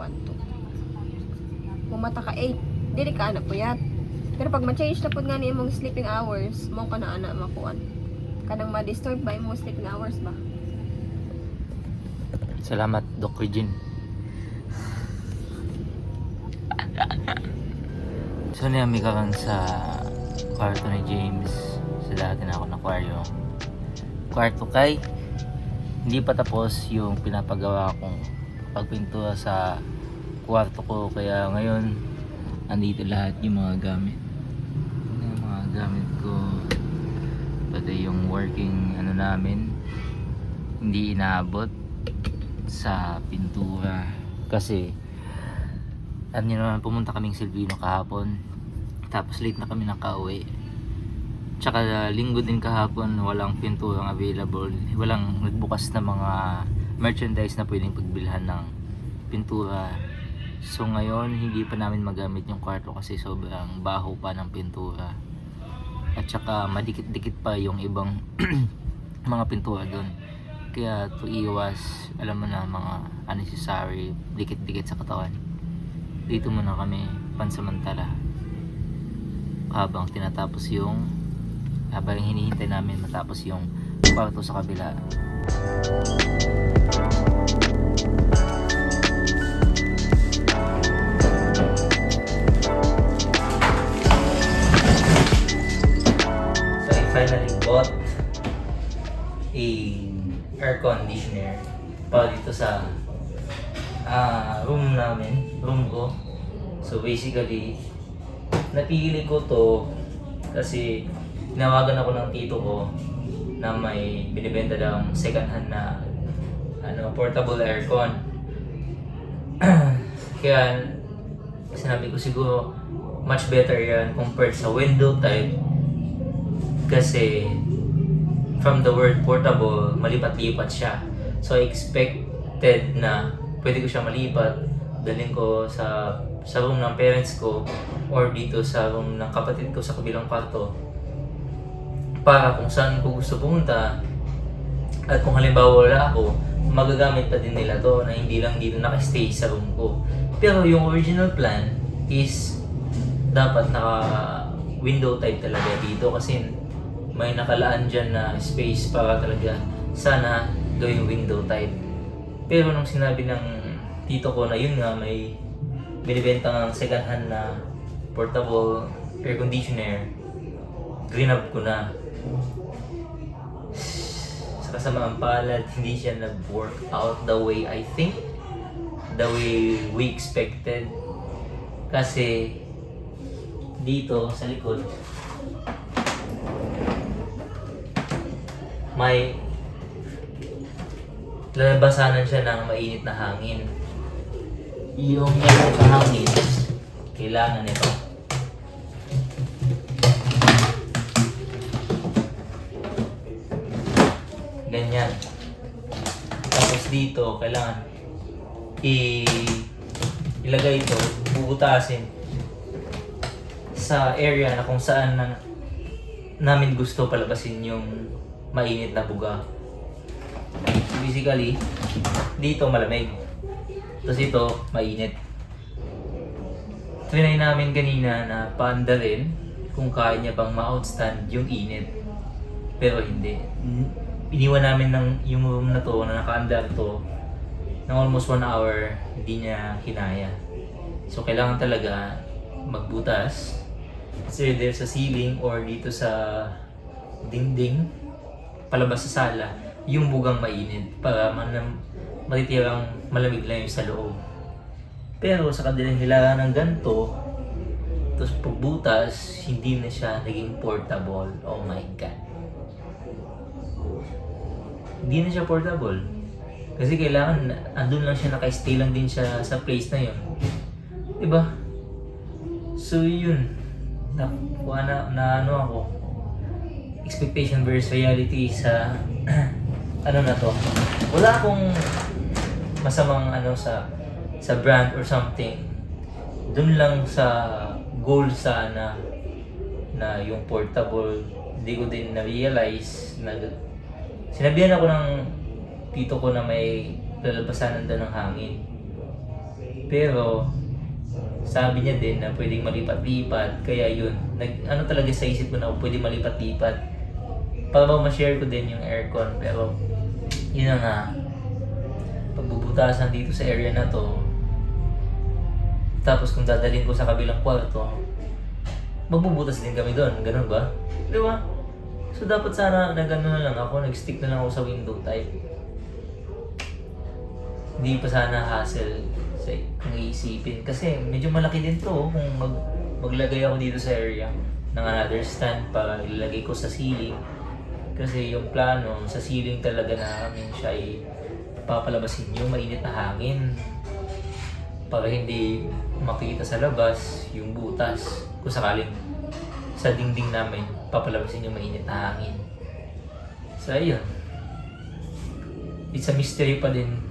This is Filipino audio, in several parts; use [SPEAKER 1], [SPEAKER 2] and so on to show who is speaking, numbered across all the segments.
[SPEAKER 1] 1 to. Pumata ka 8, dili ka na puyat. Pero pag ma-change na po nga ni imong sleeping hours, mo ka na ana makuan. Kanang ma-disturb ba imong sleeping hours ba?
[SPEAKER 2] Salamat, Doc Regine. So niyami ka kang sa kwarto ni James sa dati na ako na kwarto kay hindi pa tapos yung pinapagawa kong pagpintura sa kwarto ko, kaya ngayon andito lahat yung mga gamit ko, pati yung working namin hindi inaabot sa pintura kasi alam niyo naman, pumunta kaming Silvino kahapon tapos late na kami nakauwi. Tsaka linggo din kahapon, walang pinturang available, walang nagbukas na mga merchandise na pwedeng pagbilhan ng pintura. So ngayon hindi pa namin magamit yung kwarto kasi sobrang baho pa ng pintura, at tsaka madikit-dikit pa yung ibang mga pintura doon. Kaya to iwas, alam mo na, mga unnecessary dikit-dikit sa katawan, dito muna kami pansamantala habang hinihintay namin matapos yung kwarto sa kabila. So I finally bought a air conditioner para dito sa room ko. So basically, napili ko to kasi tinawagan ako ng tito ko na may binibenta daw second hand na portable aircon. Kaya sinabi ko siguro much better yan compared sa window type, kasi from the word portable, malipat-lipat siya. So I expected na pwede ko siya malipat, dalhin ko sa room ng parents ko or dito sa room ng kapatid ko sa kabilang kwarto, para kung saan ko gusto pumunta, at kung halimbawa wala ako, magagamit pa din nila to na hindi lang dito nakastay sa room ko. Pero yung original plan is dapat naka window type talaga dito kasi may nakalaan dyan na space para talaga sana gawing window type. Pero nung sinabi ng tito ko na yun nga may binibenta ng second hand na portable air conditioner, grab ko na. Sa kasamaang palad, hindi siya nag-work out the way the way we expected. Kasi dito sa likod may lalabasanan siya ng mainit na hangin. Yung mainit na hangin, kailangan nito. Ganyan. Tapos dito, kailangan ilagay ito, bubutasin sa area na kung saan namin gusto palabasin yung mainit na buga. So basically, dito malamig. Tapos ito, mainit. Trinay namin kanina na paanda rin kung kaya niya bang ma-outstand yung init. Pero hindi. Iniwan namin yung room na to, na naka-under to, ng almost 1 hour, hindi niya kinaya. So kailangan talaga magbutas. Kasi there sa ceiling or dito sa dingding, palabas sa sala, yung bugang mainit para matitirang malamig lang yung sa loob. Pero sa kadalang hilaga ng ganito, tapos pagbutas, hindi na siya naging portable. Oh my God. Hindi na siya portable. Kasi kailangan, andun lang siya, naka-stay lang din siya sa place na yun. Diba? So yun. Na ako. Expectation versus reality sa na to. Wala akong masamang sa brand or something. Dun lang sa goal sana na yung portable, hindi ko din na-realize na sinabihan ako ng tito ko na may lalabasanan daw ng hangin. Pero, sabi niya din na pwedeng malipat-lipat. Kaya yun, ano talaga sa isip ko na pwedeng malipat-lipat. Para ba ma-share ko din yung aircon. Pero, yun na nga. Pagbubutasan dito sa area na to. Tapos kung dadalhin ko sa kabilang kwarto, magbubutas din kami doon. Ganun ba? Di ba? So dapat sana na gano'n na lang ako. Nag-stick na lang ako sa window type. Hindi pa sana hassle kung iisipin. Kasi medyo malaki din to kung maglagay ako dito sa area ng another stand para ilalagay ko sa ceiling. Kasi yung plano sa ceiling talaga namin siya ay papalabasin yung mainit na hangin para hindi makita sa labas yung butas kung sakaling sa dingding namin papalabasin yung mainit na hangin. So ayun, it's a mystery pa din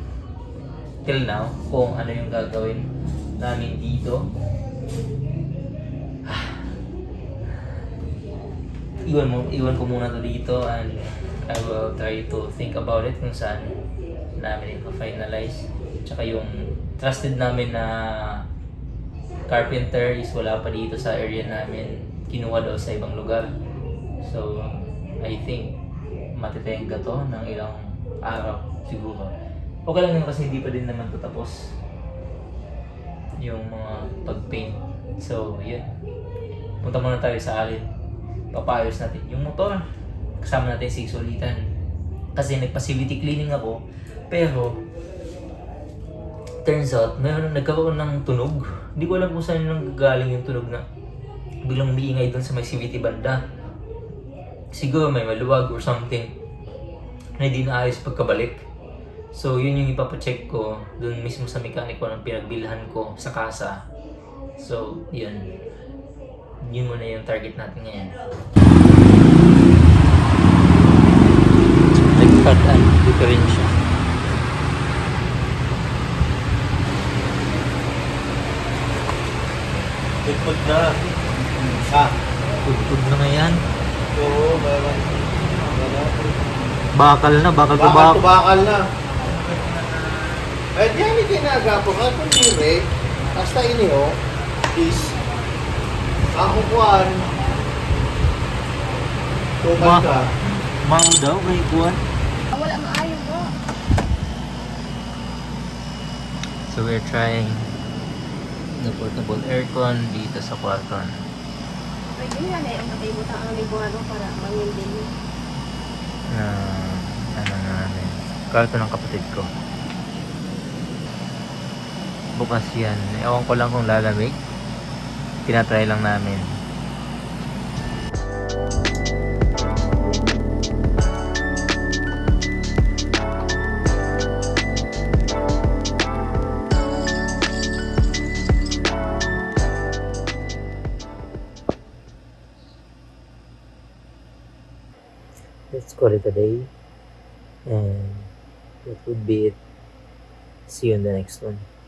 [SPEAKER 2] till now kung ano yung gagawin namin dito. Iwan ko muna to dito and I will try to think about it kung saan namin i-finalize. Tsaka yung trusted namin na carpenter is wala pa dito sa area namin. Kinuha daw sa ibang lugar. So, I think matitenga to ng ilang araw siguro. Okay lang yun kasi hindi pa din naman to tapos yung mga pag-paint. So, yun. Punta muna tayo sa alin. Papayos natin yung motor. Kasama natin si Sulitan. Kasi nag-facility cleaning ako. Pero, turns out, nagkaroon ng tunog. Hindi ko alam kung saan nang galing yung tunog na biglang umiingay doon sa may CVT banda. Siguro may maluwag or something na hindi naayos pagkabalik. So, yun yung ipapacheck ko doon mismo sa mekaniko ng pinagbilhan ko sa kasa. So, yun. Yun muna yung target natin ngayon. Nagpataan, diferensya.
[SPEAKER 3] Pudpud na.
[SPEAKER 2] Pudpud na nga yan.
[SPEAKER 3] Oo, meron.
[SPEAKER 2] Bakal na, bakal to
[SPEAKER 3] Bakal to bakal na. Eh, diyan yung ginagapo ka. Kung dire, hasta iniho, is, ako kuhan, tukan ka.
[SPEAKER 2] Mao daw, may kuwan.
[SPEAKER 1] Wala maayo mo.
[SPEAKER 2] So we're trying the portable aircon dito sa kwarto.
[SPEAKER 1] Pwede nga na yung patay butang ang libuano para mangindin.
[SPEAKER 2] Na ano namin, kwarto ng kapatid ko. Bukas yan. Ewan ko lang kung lalamig. Tinatry lang namin. Let's call it a day. And that would be it. See you in the next one.